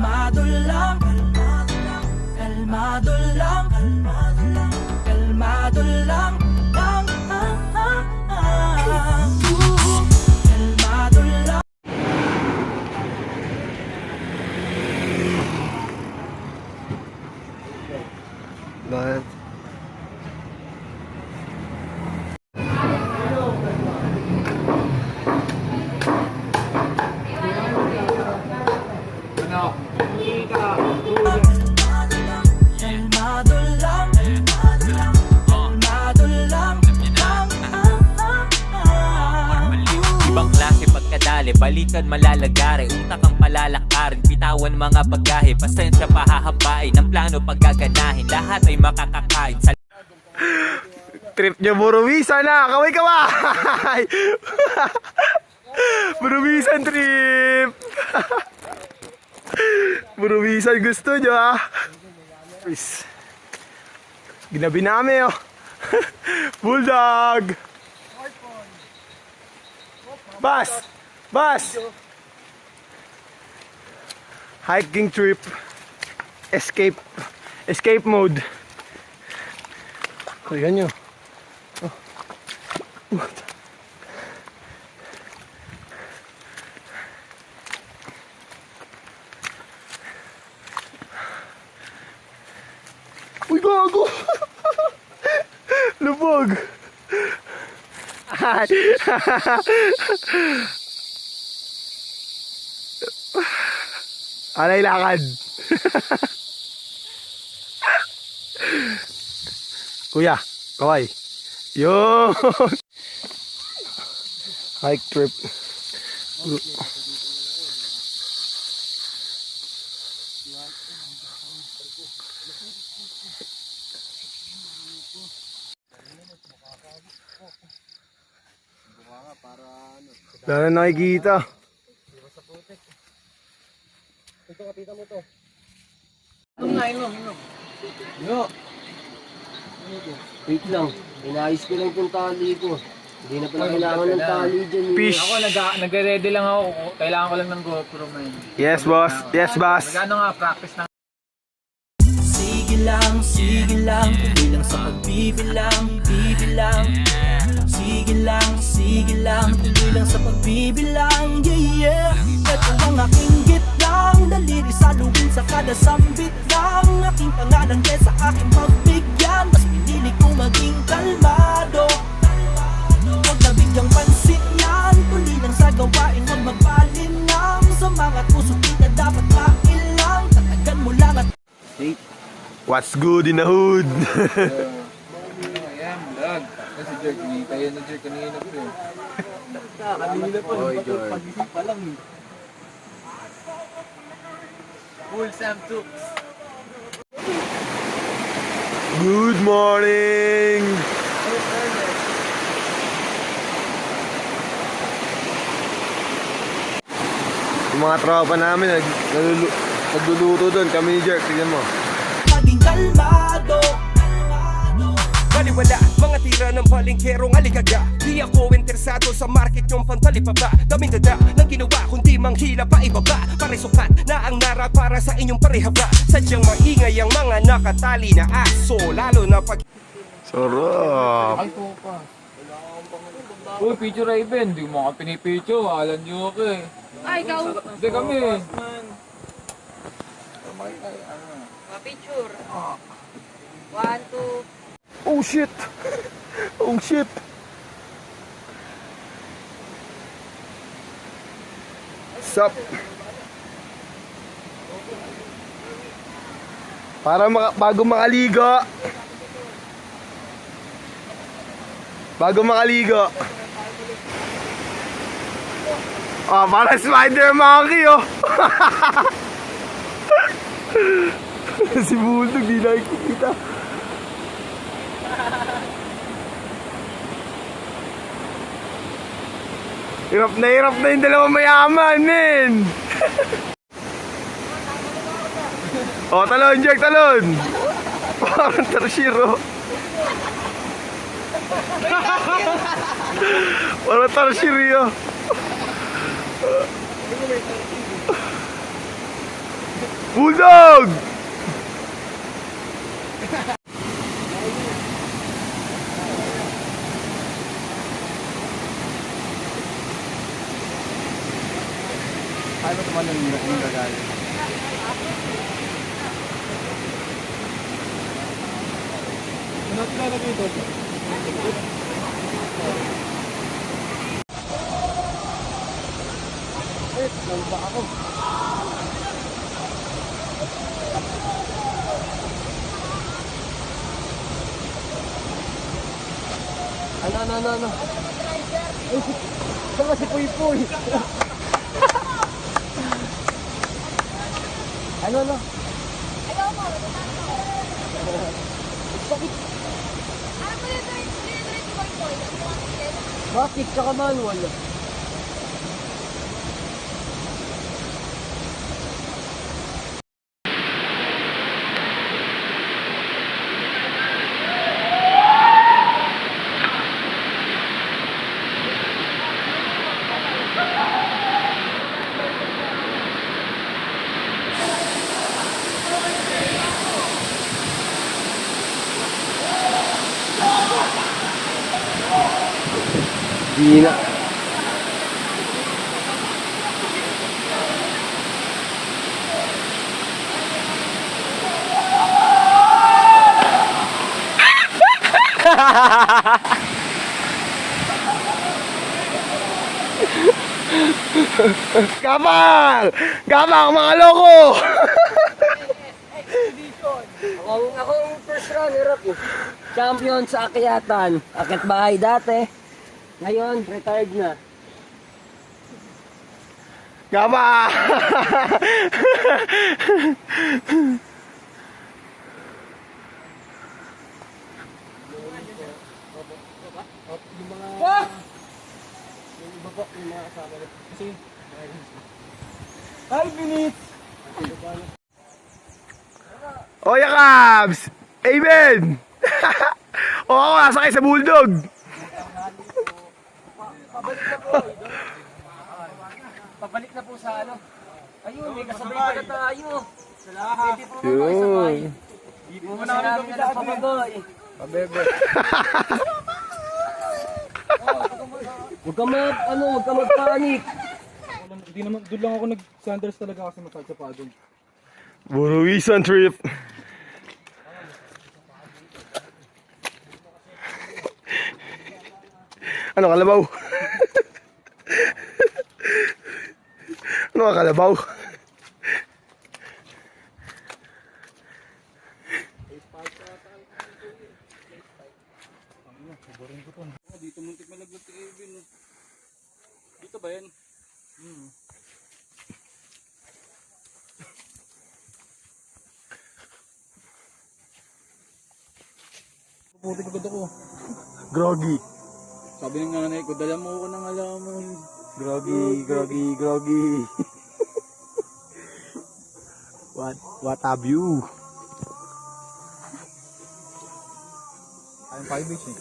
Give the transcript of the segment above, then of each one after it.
kalmado lang, kalmado lang, kalmado lang, kalmado lang. Bakit? Kalmado lang, kalmado lang, Ibang klase pagkadali, balikan malalagari, utak ang palalakarin, bitawan mga bagahe, pasensya pahahabain, ang plano paggaganahin, lahat ay makakakain sa Trip niya Buruwisan na! Kaway-kaway! Buruwisan trip! Buruwisan gusto nyo ah! Peace. Ginabi namin oh! Bulldog! Bas! Bas! Hiking trip. Escape. Escape mode. Ayan nyo. Uy, gago! Lubog! Ay! Alay lakad! Kuya, kaway! Yun! Hike trip. Wala na nakikita. Ito, kapita mo to. Yo! Wait lang. Inayos ko lang itong tali ko. Hindi na pala kailangan ng tali dyan. Fish. Ako nag-ready lang ako. Kailangan ko lang ng GoPro man. Yes, boss. Yes, boss. Nagano nga, practice na. sige lang, kumilang sa pagbibilang, bibilang. Sige lang, tuloy lang sa pagbibilang, yeah, yeah. Ito ang aking gitlang, daliri sa luwin sa kada sambit lang. Aking pangalan kesa aking pagbigyan, mas pinili kong maging kalmado. Huwag na bigyang pansin yan, tuloy lang sa gawain, huwag magpalinam. Sa mga puso di ka dapat mailang, tatagan mo lang at What's good in the hood? Ayan, vlog. Kasi Jerk, kayo na Jerk kanina po. Kanina po, pag-isip pa lang. Full Sam Tooks. Good morning! Yung mga tropa namin nagluluto doon, kami ni Jerk, tignan mo. maging kalmado. Baliwala, mga tira ng palengkerong aligaga. Di ako interesado sa market yung pantalipaba. Daming dada ng ginawa, kundi manghila pa ibaba. Parisukat na ang nara para sa inyong parehaba. Sadyang maingay ang mga nakatali na aso, lalo na pag... Sarap! Ay po pa. Uy, picture Raven. Di mo ka pinipicture. Alam niyo ako eh. Ay, ikaw. Hindi kami. Picture. 1, 2. Oh shit! Oh shit! Sup? Para bago makaligo. Bago makaligo. Oh, para spider monkey oh. Si Bulldog di nakikita. Hirap na yung dalawang mayaman, men. Oh, talon, Jack, talon. Parang tarshiro. Parang tarshiro. Bulldog! Ano naman yung gagawin? Ano talaga ito? Ano? Ay, saan si Puy Puy? Ano? Ayaw mo. Ano mo yung diretso ko ito? Bakit? Tsaka manual. Di na. Kapal! Kapal, mga loko! Ako ang first runner up eh. Champion sa akyatan. Akyat bahay dati. Ngayon, retired na. Kapal! O yakabs! Amen! O ako, nasakay sa bulldog! Pabalik na po sa ano. Ayun, may kasabay pa na tayo. Pwede po ba isabay? Hindi mo na kami na papagoy. Pabebe. Huwag ka mag-panic. Hindi naman, doon lang ako nag-sanders talaga kasi masal sa padong. Buruwisan trip! Ano kalabaw? Ano ka kalabaw? Dito muntik malaglag kay Evin. Dito ba yan? Putik agad ako. Groggy. Sabi ng nanay ko, dala mo ako ng alaman. Groggy. What have you? Ayun 5 inch eh.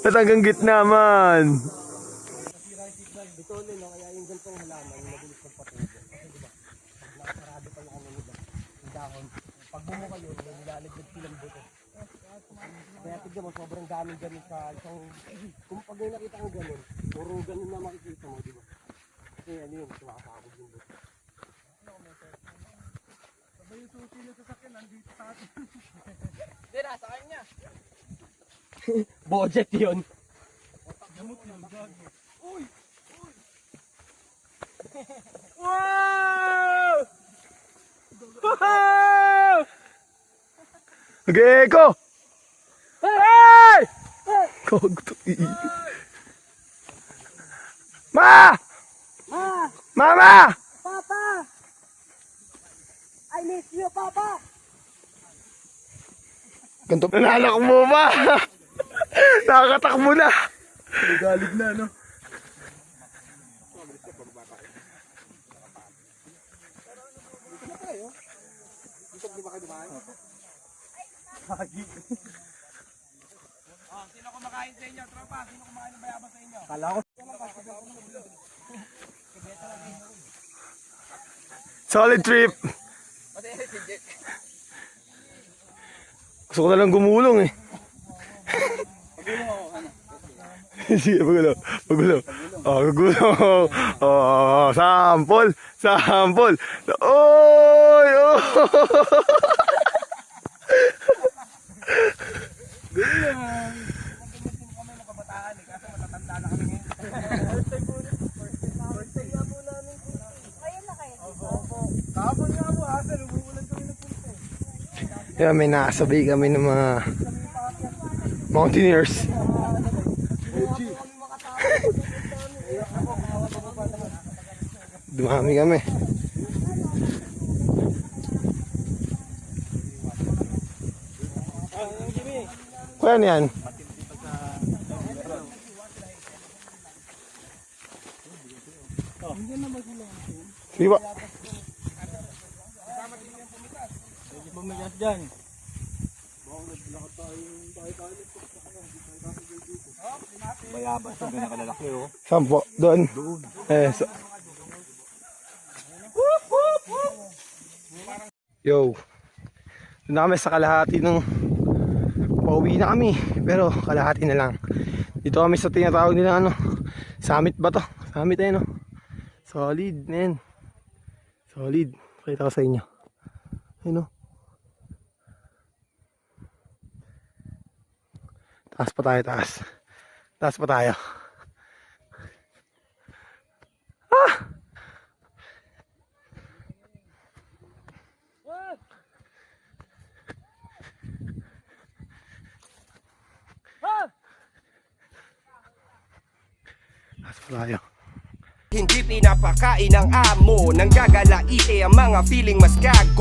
At hanggang gitna man. Ito ulit, no? Kaya yung gantong halaman, yung mabilis magpatubo. Kasi diba, pag nakasarado pa yung ano nila, yung dahon, pag bumuka yun, may nilalagdag silang buto. Kaya tignan mo, sobrang daming ganun sa isang, kung pag may nakita kang ganun, puro ganun na makikita mo, diba? Kasi ano yun, tumakasakot yung buto. Sabay yung susi na sasakyan, nandito sa atin. Hindi, nasa kanya. Budget yun. Gamot yun, gagi. Uy! Wow! Wow! Okay, go! Hey! Kogto Ma! Mama! Papa! I miss you, Papa! Ganto nanalak mo ba? Nakakatakbo na. Galig na, no? Sino kumakain sa inyo, tropa? Sino kumain ng bayabas sa inyo? Kala ko. Solid trip. Gusto ko na lang gumulong eh. Sige, pagulo. Pagulo. Oh, gagulong. Oh, sample. Sample. Oy! Oh! Yeah, may nakasabay kami ng mga mountaineers. Dumami kami. Kuya ano yan? Sige ba? Bumigas dyan. Bayabas ang pinakalalaki oh. Saan po? Doon? Yo. Doon na kami sa kalahati ng pauwi na kami. Pero kalahati na lang. Dito kami sa tinatawag nila ano. Summit ba to? Summit eh no? Solid man. Solid. Pakita ko sa inyo. Ayun o. Taas pa tayo, taas. Taas pa tayo. Ah! Taas pa tayo. Hindi pinapakain ng amo, nang gagalaite ang mga feeling mas gago.